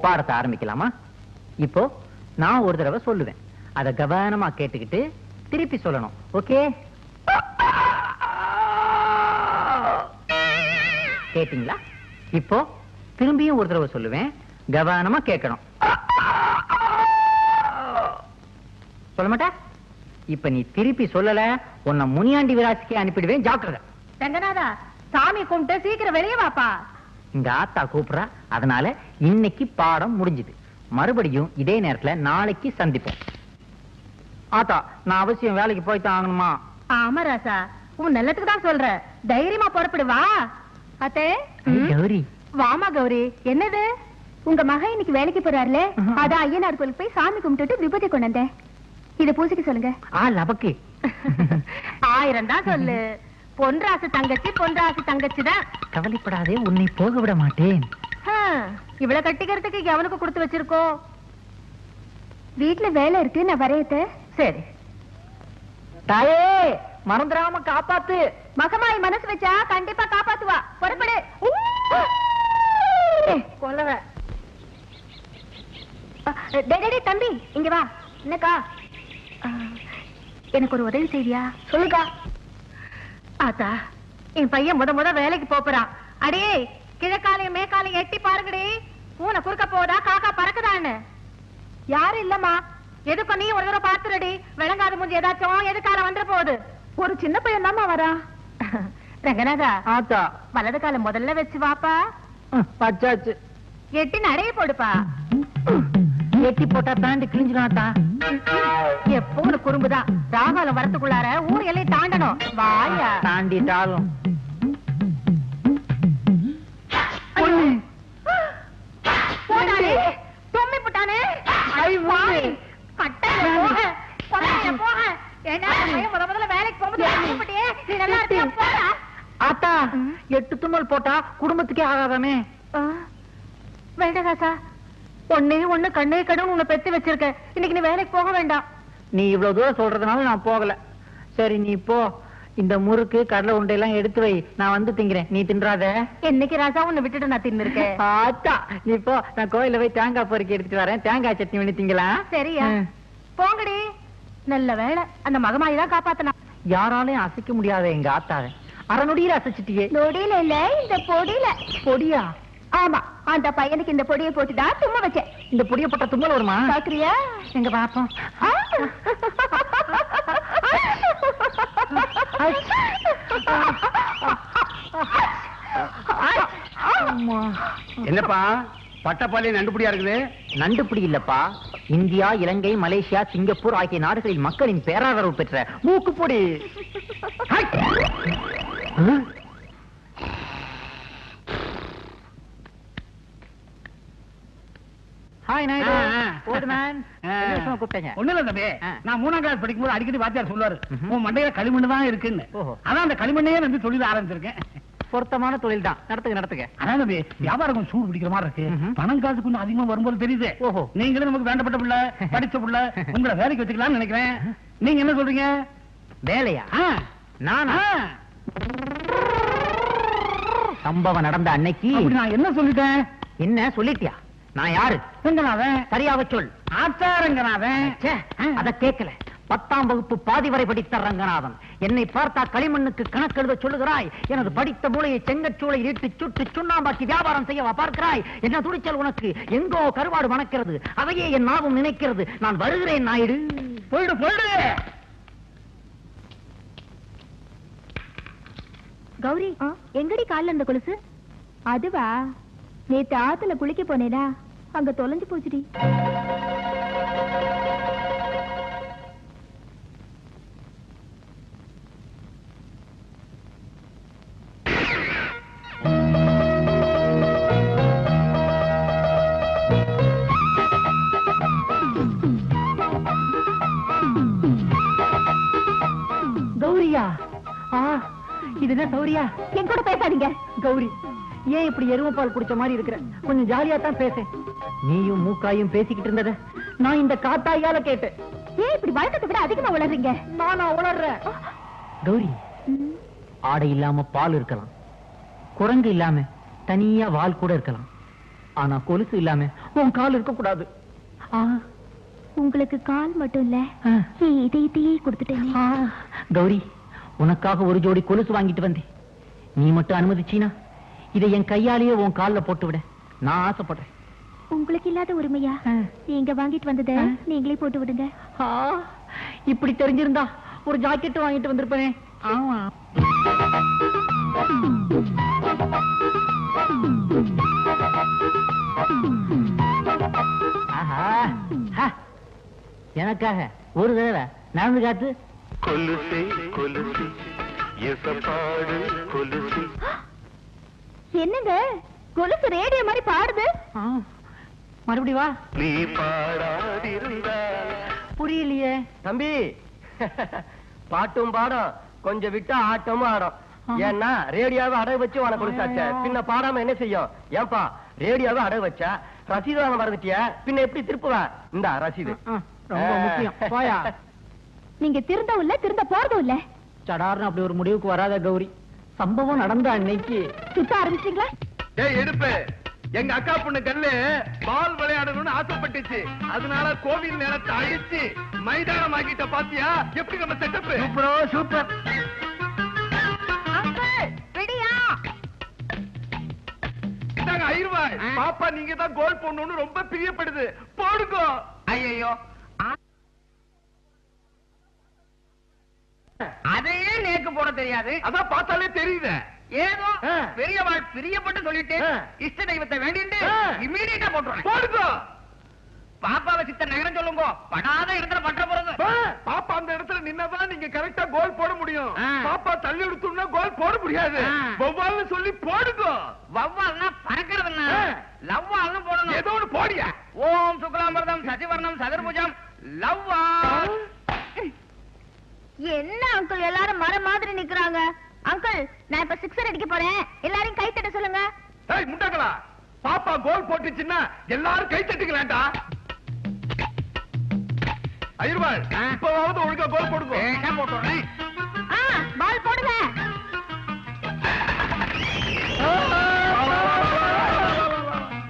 பாடத்தை ஆரம்பிக்கலாமா? இப்போ நான் ஒரு தடவை சொல்லுவேன், அத கவனமா கேட்டுக்கிட்டு திருப்பி சொல்லணும். ஓகே? கேட்டீங்களா? இப்போ திரும்பியும் ஒரு தடவை சொல்லுவேன், கவனமா கேட்கணும். சொல்ல மாட்டா? இப்ப நீ திருப்பி சொல்லல, உன்னை முனியாண்டி விராசிக்கு அனுப்பிடுவேன், ஜாக்கிரதை. ரங்கநாதா, சாமி கும்பிட்டு சீக்கிரம் வெளியே வாப்பா. இங்க ஆத்தா கூப்பிடுறா, அதனால இன்னைக்கு பாடம் முடிஞ்சுது. மறுபடியும் இதே நேரத்துல நாளைக்கு சந்திப்போம். ஆத்தா, நான் அவசியம் வேலைக்கு போய்தான் ஆகணுமா? ஆமா ராசா, உன் நல்லதுக்கு தான் சொல்ற. தைரியமா புறப்படு வா. அத்தே கௌரி. வாமா கௌரி. என்னது? உங்க மகன் இன்னைக்கு வேலைக்கு போறாருல, அதான் ஐயனார் கோயிலுக்கு போய் சாமி கும்பிட்டுட்டு விபூதி கொண்டு வந்தேன். இத பூசிக்க சொல்லுங்க. லபக்கு 1000 தான் சொல்லு. பொன்ராசு தங்கச்சி, பொன்ராசு தங்கச்சி தான். கவலைப்படாதே, உன்னை போக விட மாட்டேன். இவ்வளவு கட்டிக்கிறதுக்கு எவனுக்கு கொடுத்து வச்சிருக்கோம்? வீட்டுல வேலை இருக்கு, நான் வரையத்த. சரி தாயே, மறந்துடாம காப்பாத்து. மகமாய் மனசு வச்சா கண்டிப்பா காப்பாத்துவா. புறப்படு. கொல்லவ. தம்பி இங்க வா. என்னக்கா? எனக்கு ஒரு உதவி செய்வியா? சொல்லுக்கா. ஆத்தா, என் பையன் முத வேலைக்கு போறான். அடே, கிழக்காலையும் மேக்காலையும் எட்டி பாருங்கடி. பூனை குறுக்க போதா, காக்கா பறக்குதான்னு. யாரும் இல்லம்மா. எதுக்கும் நீ ஒரு தடவை பாத்துறடி. விளங்காத முடிஞ்சு ஏதாச்சும் எதுக்கால வந்துட போகுது. ஒரு சின்ன பையன் தாமா வரா. ரங்கநாதா, ஆத்தா, வலது கால முதல்ல வச்சு வாப்பா. பச்சாச்சு. எட்டி நடைய போடுப்பா. எட்டி போட்டா பேண்ட் கிழிஞ்சிடாத்தா. எப்போ குறும்புதான். ராகாலம் வரத்துக்குள்ளார ஊர் எல்லையை தாண்டணும். வாயா. தாண்டிட்டாலும் தும்மி போட்டானே. முதல்ல வேலைக்கு போகும்போது நீ நல்லா இருக்கியா? போடா. ஆத்தா, 8 தும்மல் போட்டா குடும்பத்துக்கே ஆகாதாமே. வேண்டாசா, ஒண்ணு கண்ணே கடன் உன்னை பெத்து வச்சிருக்க. இன்னைக்கு நீ வேலைக்கு போக வேண்டாம். நீ இவ்வளவு தூரம் சொல்றதுனால நான் போகல. சரி, நீ போ. இந்த முறுக்கு கடலை உண்டையெல்லாம் எடுத்து வை, நான் வந்து திங்கிறேன். நீ தின்றாத. என்னைக்கு ராசா உன்னை விட்டுட்டு நான் தின்னு இருக்கேன். ஆத்தா, நீ போ. நான் கோயில போய் தேங்காய் பொறுக்கி எடுத்துட்டு வரேன். தேங்காய் சட்னி பண்ணி திங்கலாம். சரியா? போங்கடி. நல்ல வேலை, அந்த மகமாயி தான் காப்பாத்தலாம். யாராலையும் அசைக்க முடியாத எங்க ஆத்தாவை அரைநொடியில அசைச்சிட்டியே. நொடியில இல்ல, இந்த பொடியில. பொடியா? ஆமா, அந்த பையனுக்கு இந்த பொடியை போட்டுதான் தும்ம வச்சேன். இந்த பொடியை போட்ட தும்மல் வருமா? பாக்குறியா? எங்க பாப்போம். என்னப்பா பட்டப்பாலே நண்டுபடியா இருக்குது? நண்டுபிடி இல்லப்பா, இந்தியா, இலங்கை, மலேசியா, சிங்கப்பூர் ஆகிய நாடுகளில் மக்களின் பேராதரவு பெற்ற மூக்குப்பொடி. ஹாய் நாயுடு. ஓல்ட் மேன், கூப்பிட்டேங்க. ஒண்ணு இல்ல தம்பி, நான் 3ஆம் கிளாஸ் படிக்கும் போது அடிக்கடி வாத்தியார் சொல்லுவாரு, உன் மண்டையில களிமண் தான் இருக்குன்னு. அதான் அந்த களிமண்ணையே வந்து தொழில் ஆரம்பிச்சிருக்கேன். பொருத்தமான தொழில் தான், நடத்துங்க. அதான் தம்பி, வியாபாரம் கொஞ்சம் சூடு பிடிக்கிற மாதிரி இருக்கு. பணம் காசு கொஞ்சம் அதிகமா வரும்போது தெரியுது. நீங்களும் நமக்கு வேண்டப்பட்ட பிள்ளை, படிச்ச பிள்ளை, உங்களை வேலைக்கு வச்சுக்கலாம்னு நினைக்கிறேன். நீங்க என்ன சொல்றீங்க? வேலையா? நானா? சம்பவம் நடந்த அன்னைக்கு நான் என்ன சொல்லிட்டேன்? என்ன சொல்லிட்டியா? நான் யாரு? ரங்கநாதன். சரியாவ சொல். ஆச்சாரங்கநாதன். அத கேட்கல. 10ஆம் வகுப்பு பாதி வரை படித்த ரங்கநாதன். என்னை பார்த்தா களிமண்ணுக்கு கணக்கெழுத சொல்லுகிறாய். எனது படித்த மூளையை செங்கச்சூளை இட்டு சுட்டு சுண்ணாம்பாக்கி வியாபாரம் செய்யவா பார்க்கிறாய்? என்ன துணிச்சல் உனக்கு? எங்கோ கருவாடு மணக்கிறது, அதையே என் நாவும் நினைக்கிறது. நான் வருகிறேன் நாயுடு. போயிடு போயிடு. கௌரி, எங்கடி கால்ல அந்த கொலுசு? அதுவா, நேத்து ஆத்துல குளிக்க போனேனா, அங்க தொலைஞ்சு போச்சுடி. கௌரியா? இது என்ன சௌரியா? என் கூட பேசாதீங்க. கௌரி, ஏன் இப்படி எருமப்பால் குடிச்ச மாதிரி இருக்கிற? கொஞ்சம் ஜாலியா தான் பேச. நீயும் மூக்காயும் பேசிக்கிட்டு இருந்தத நான் இந்த காத்தாயால கேட்டேன். ஏன் இப்படி வழக்கத்தை விட அதிகமா உளறீங்க? நானா உளறேன்? கௌரி, ஆடை இல்லாம பால் இருக்கலாம், குரங்கு இல்லாம தனியா வால் கூட இருக்கலாம். ஆனா கொலுசு இல்லாம உன் கால் இருக்க கூடாது. உங்களுக்கு கால் மட்டும் இல்ல, இதயத்தையே கொடுத்துட்டேனே. கௌரி, உனக்காக ஒரு ஜோடி கொலுசு வாங்கிட்டு வந்தேன். நீ மட்டும் அனுமதிச்சீனா இதை என் கையாலேயே உன் கால்ல போட்டு விட நான் ஆசைப்படுறேன். உங்களுக்கு இல்லாத உரிமையா? நீங்க வாங்கிட்டு வந்தத நீங்களே போட்டு விடுங்க. இப்படி தெரிஞ்சிருந்தா ஒரு ஜாக்கெட் வாங்கிட்டு வந்திருப்பேனே. ஆமா, எனக்காக ஒரு தடவை நடந்து காத்து. கொலுசை கொலுசி எசப்பாடு கொலுசி. என்னங்க கொலுசு ரேடியோ மாதிரி பாடுது? மறுபடி வா. நீ பாடாதிருந்தால் புரியலையே தம்பி. பாட்டும் பாடும், கொஞ்சம் விட்டா ஆட்டமும் ஆடும். ஏன்னா ரேடியோவை அடகு வச்சு உனக்கு கொடுத்தாச்ச, பின்ன பாடாம என்ன செய்யும்? ஏன்பா ரேடியோவை அடகு வச்சா ரசீது வாங்க மறந்துட்டியா? பின்ன எப்படி திருப்புவ? இந்த ரசீது ரொம்ப முக்கியம். போயா. நீங்க திருந்தவும் இல்ல, திருந்த போறதும் இல்ல. சடார்னு அப்படி ஒரு முடிவுக்கு வராத கௌரி. சம்பவம் நடந்த அன்னைக்கு சுத்த ஆரம்பிச்சீங்களா? டேய் எடுப்பு, எங்க அக்கா பொண்ணு கல்லு பால் விளையாடணும்னு ஆசைப்பட்டுச்சு. அதனால கோவில் நேரத்தை அழிச்சு மைதானம் ஆக்கிட்ட. பாத்தியா எப்படி நம்ம செட்டப்? சூப்பரோ சூப்பர். இதாங்க 5 ரூபாய். பாப்பா நீங்க தான் கோல் போடணும்னு ரொம்ப பிரியப்படுது. போடுங்க. ஐயோ, அதையே நேக்கு போட தெரியாது. அதான் பார்த்தாலே தெரியுது. ஏதோ பெரியவாள் பிரியப்பட்டு சொல்லிட்டு இஷ்ட தெய்வத்தை வேண்டிட்டு இம்மீடியட்டா போட்டுறேன். போடுங்க. பாப்பாவை சித்த நகரம் சொல்லுங்க. படாத இடத்துல பற்ற போறது. பாப்பா அந்த இடத்துல நின்னதான் நீங்க கரெக்டா கோல் போட முடியும். பாப்பா தள்ளி எடுத்தோம்னா கோல் போட முடியாது. வவ்வால்னு சொல்லி போடுங்க. வவ்வால்னா பறக்கிறதுன்னா லவ்வால்னு போடணும். ஏதோ ஒண்ணு போடியா. ஓம் சுக்லாம்பரதம் சசிவர்ணம் சதுர்புஜம் லவ்வால். என்ன அங்கிள் எல்லாரும் மரம் மாதிரி நிக்கிறாங்க? அங்கிள், நான் இப்ப சிக்ஸர் அடிக்க போறேன், எல்லாரும் கை தட்ட சொல்லுங்க. ஏய் முட்டாங்களா, பாப்பா கோல் போட்டுச்சுன்னா எல்லாரும் கை தட்டுக்கலாம்டா. ஐயர்வாள், இப்பவாவது ஒழுங்கா கோல் போடுங்க. போட்டுறேன். பால் போடுங்க.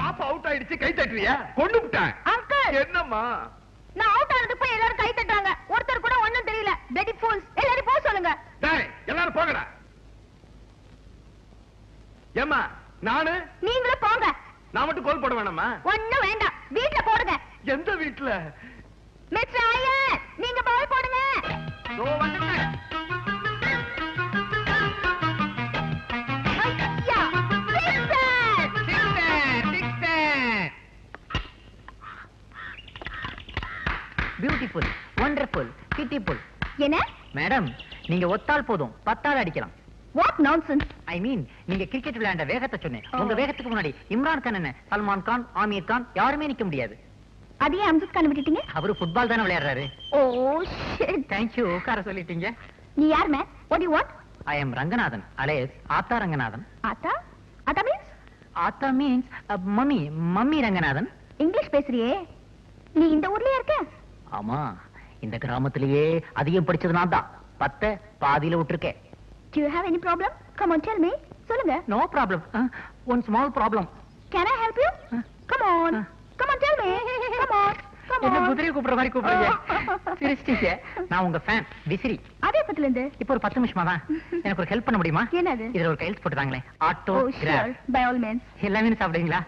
பாப்பா அவுட் ஆயிடுச்சு, கை தட்டுறியா? கொண்டு விட்டேன். அங்கிள், என்னம்மா நான் அவுட் ஆனதுக்கு போய் எல்லாரும் கை தட்டுறாங்க. ஒருத்தர் கூட ஒண்ணும் தெரியல. பிளடி ஃபூல்ஸ், எல்லாரும் போ சொல்லுங்க. டேய் எல்லாரும் போங்கடா. ஏம்மா நானு? நீங்களும் போங்க. நான் மட்டும் கோல் போட வேணாமா? ஒண்ணும் வேண்டாம், வீட்ல போடுங்க. எந்த வீட்டுல? மிஸ்டர் ஐயர், நீங்க பால் போடுங்க. தோ வந்துட்டேன். ஐயா, சிக்ஸர். Beautiful, wonderful, beautiful. என்ன மேடம், நீங்க ஒத்தால் போதும் 10 ஆள் அடிக்கலாம். What nonsense? ஐ மீன், நீங்க கிரிக்கெட் விளையாண்ட வேகத்தை சொன்னேன். உங்க வேகத்துக்கு முன்னாடி இம்ரான் கான் என்ன, சல்மான் கான், ஆமீர் கான் யாருமே நிக்க முடியாது. அதையே அம்ஜத் கான் விட்டுட்டீங்க? அவரு ஃபுட்பால் தானே விளையாடுறாரு. Oh shit. தேங்க்யூ, உட்கார சொல்லிட்டீங்க. நீ யார் man? What you want? I am Ranganathan, alias ஆத்தா ரங்கநாதன். ஆத்தா? ஆத்தா மீன்ஸ்? ஆத்தா means mummy, mummy Ranganathan. English பேசுறியே. நீ இந்த ஊர்லயே இருக்க? ஆமா, இந்த கிராமத்திலேயே அதிகம் படிச்சது நான் தான். 10 பாதியில விட்டுருக்கேன். Do you have any problem? Come on, tell me. சொல்லுங்க. No problem. One small problem. Can I help you? Come on. Come on, tell me. Come on. Come என்ன on. குதிரை கூப்பிடுற மாதிரி கூப்பிடுறீங்க? சிரிச்சிட்டீங்க. நான் உங்க ஃபேன், விசிறி. அதே பத்தில இருந்து. இப்போ ஒரு 10 நிமிஷமா தான். எனக்கு ஒரு ஹெல்ப் பண்ண முடியுமா? என்னது? இதுல ஒரு கைல்ஸ் போட்டுதாங்களே, auto Oh, crop. sure. By all means. எல்லாமே சாப்பிடுவீங்களா?